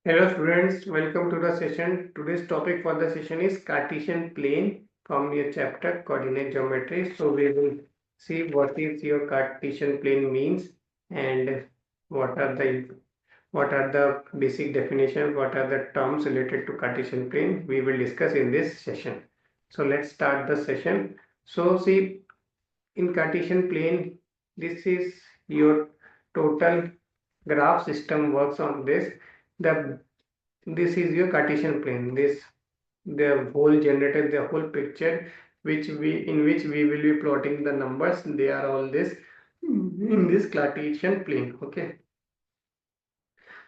Hello students, welcome to the session. Today's topic for the session is Cartesian plane from your chapter coordinate geometry. So we will see what is your Cartesian plane means and what are the basic definition, what are the terms related to Cartesian plane we will discuss in this session. So let's start the session. So see, in Cartesian plane, this is your total graph system works on this. The this is your Cartesian plane. This the whole generated the whole picture which we will be plotting the numbers. They are all this in this Cartesian plane. Okay.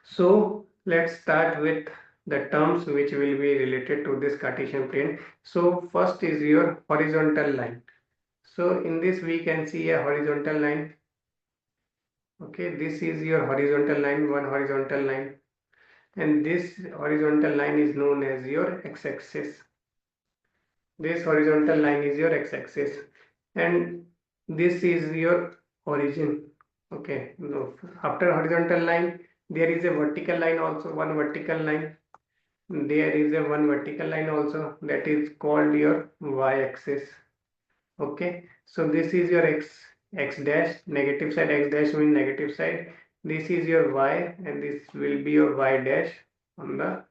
So let's start with the terms which will be related to this Cartesian plane. So first is your horizontal line. So in this we can see a horizontal line. Okay, this is your horizontal line, one horizontal line, and this horizontal line is known as your x-axis. This horizontal line is your x-axis, and this is your origin. Okay, no, after horizontal line there is a vertical line also, one vertical line. There is a one vertical line also, that is called your y-axis. Okay, so this is your x dash, negative side, x dash means negative side. This is your y, and this will be your y dash on the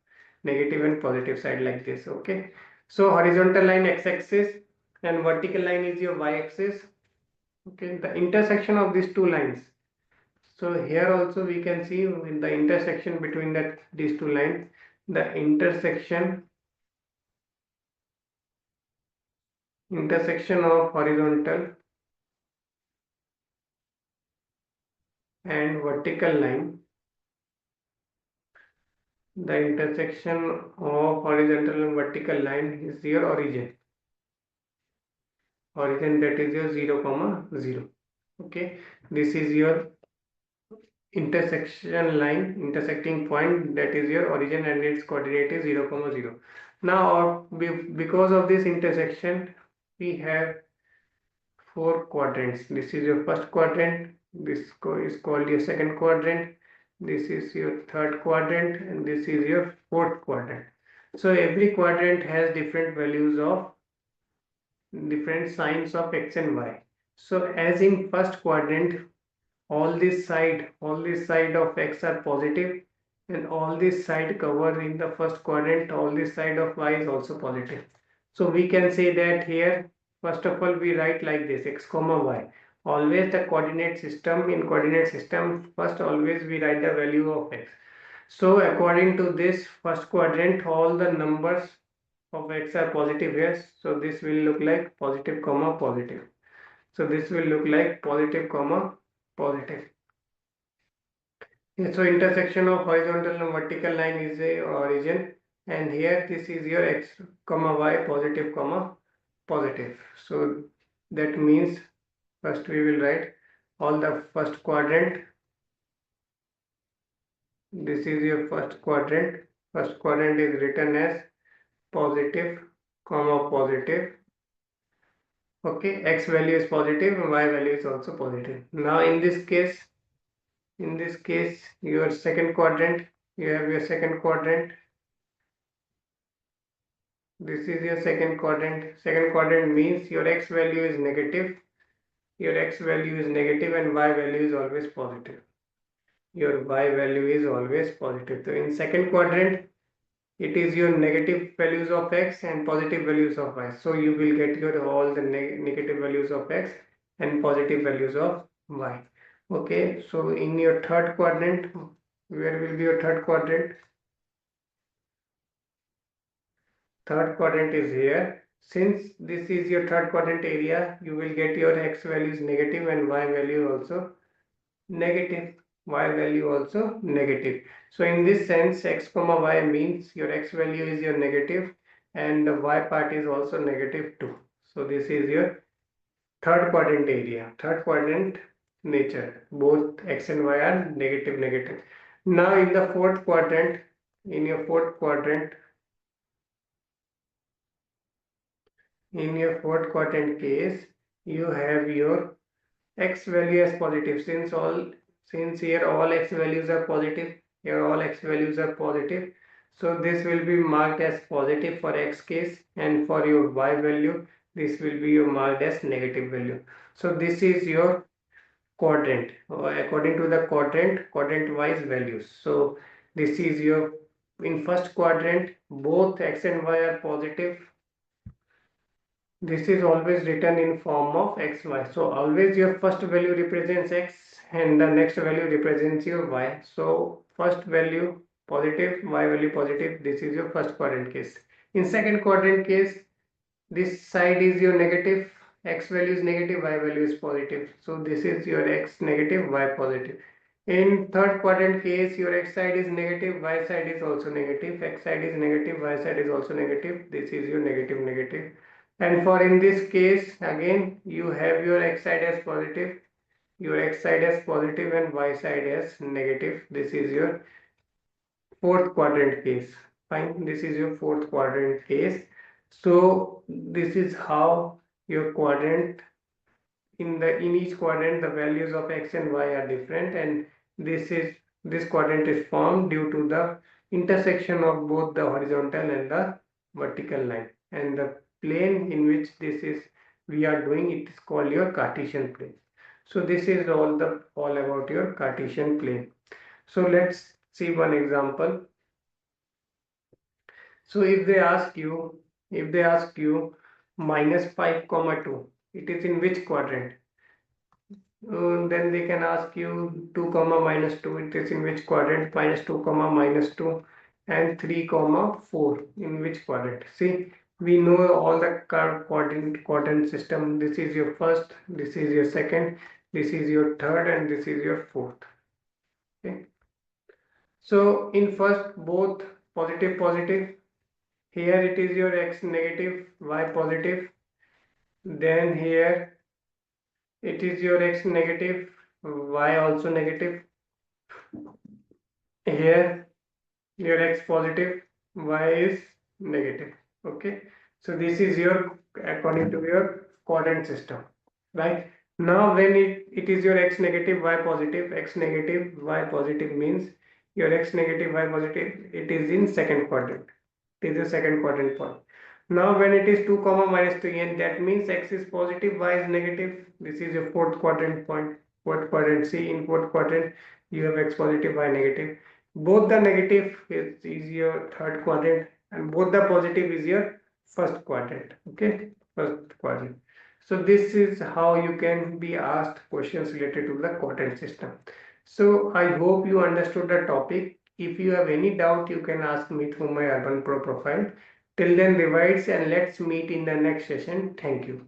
negative and positive side, like this. Okay, so horizontal line x-axis and vertical line is your y-axis. Okay, the intersection of these two lines. So here also we can see in the intersection between these two lines, the intersection of horizontal and vertical line. The intersection of horizontal and vertical line is your origin. Origin, that is your 0 comma 0. Okay, this is your intersection line, intersecting point, that is your origin, and its coordinate is 0 comma 0. Now because of this intersection we have four quadrants. This is your first quadrant, this is called your second quadrant, this is your third quadrant, and this is your fourth quadrant. So every quadrant has different values of different signs of x and y. So as in first quadrant, all this side of x are positive, and all this side covered in the first quadrant, all this side of y is also positive. So we can say that here, first of all, we write like this, x comma y. Always the coordinate system, in coordinate system, first always we write the value of x. So according to this first quadrant, all the numbers of x are positive here. So this will look like positive comma positive. So this will look like positive comma positive. So intersection of horizontal and vertical line is a origin, and here this is your x comma y, positive comma positive. So that means first we will write all the first quadrant. This is your first quadrant. First quadrant is written as positive comma positive. Okay, x value is positive and y value is also positive. Now in this case your second quadrant, you have your second quadrant. This is your second quadrant. Second quadrant means your x value is negative. Your x value is negative and y value is always positive. Your y value is always positive. So in second quadrant, it is your negative values of x and positive values of y. So you will get your all the negative values of x and positive values of y. Okay, so in your third quadrant, where will be your third quadrant? Third quadrant is here. Since this is your third quadrant area, you will get your x values negative and y value also negative. Y value also negative. So in this sense, x comma y means your x value is your negative and the y part is also negative too. So this is your third quadrant area, third quadrant nature. Both x and y are negative, negative. Now in the fourth quadrant, in your fourth quadrant, in your fourth quadrant case, you have your x value as positive. Since here all x values are positive, Here all x values are positive. So this will be marked as positive for x case, and for your y value, this will be marked as negative value. So this is your quadrant, according to the quadrant wise values. So this is your, in first quadrant both x and y are positive. This is always written in form of xy. So always your first value represents x and the next value represents your y. So first value positive, y value positive. This is your first quadrant case. In second quadrant case, this side is your negative, x value is negative, y value is positive. So this is your x negative, y positive. In third quadrant case, your x side is negative, y side is also negative, x side is negative, y side is also negative. This is your negative negative. And for in this case, again, you have your x side as positive, your x side as positive and y side as negative. This is your fourth quadrant case. Fine, this is your fourth quadrant case. So this is how your quadrant, in each quadrant the values of x and y are different, and this quadrant is formed due to the intersection of both the horizontal and the vertical line, and the plane in which this is we are doing it is called your Cartesian plane. So this is all about your Cartesian plane. So let's see one example. So if they ask you minus 5 comma 2, it is in which quadrant? Then they can ask you 2 comma minus 2, it is in which quadrant? Minus 2 comma minus 2, and 3 comma 4 in which quadrant? See, we know all the quadrant system. This is your first, this is your second, this is your third, and this is your fourth. Okay. So in first, both positive positive. Here it is your x negative, y positive. Then here it is your x negative, y also negative. Here your x positive, y is negative. Okay. So this is your, according to your quadrant system, right? Now when it is your x negative, y positive, x negative, y positive means your x negative, y positive, it is in second quadrant. It is the second quadrant point. Now when it is 2 comma minus 3, and that means x is positive, y is negative. This is your fourth quadrant point. Fourth quadrant. See, in fourth quadrant you have x positive, y negative. Both the negative is your third quadrant, and both the positive is your first quadrant. Okay, first quadrant. So this is how you can be asked questions related to the quadrant system. So I hope you understood the topic. If you have any doubt, you can ask me through my Urban Pro profile. Till then, revise and let's meet in the next session. Thank you.